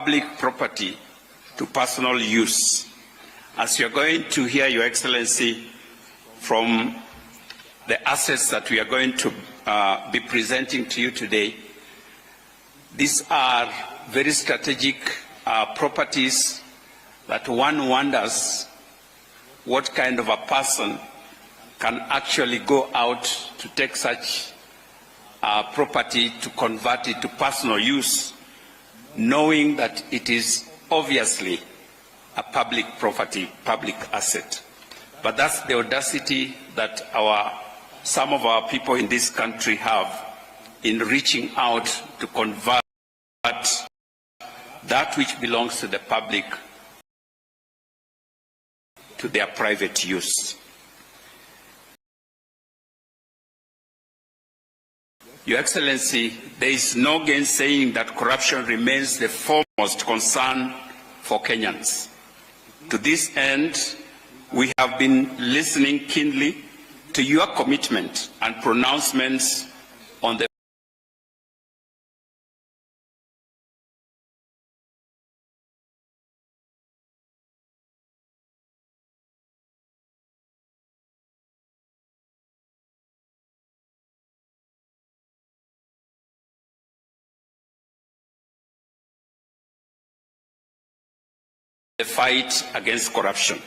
public property to personal use. As you are going to hear, Your Excellency, from the assets that we are going to be presenting to you today, these are very strategic properties that one wonders what kind of a person can actually go out to take such property to convert it to personal use, knowing that it is obviously a public property, public asset. But that's the audacity that some of our people in this country have in reaching out to convert that which belongs to the public to their private use. Your Excellency, there is no gainsaying that corruption remains the foremost concern for Kenyans. To this end, we have been listening keenly to your commitment and pronouncements on the fight against corruption.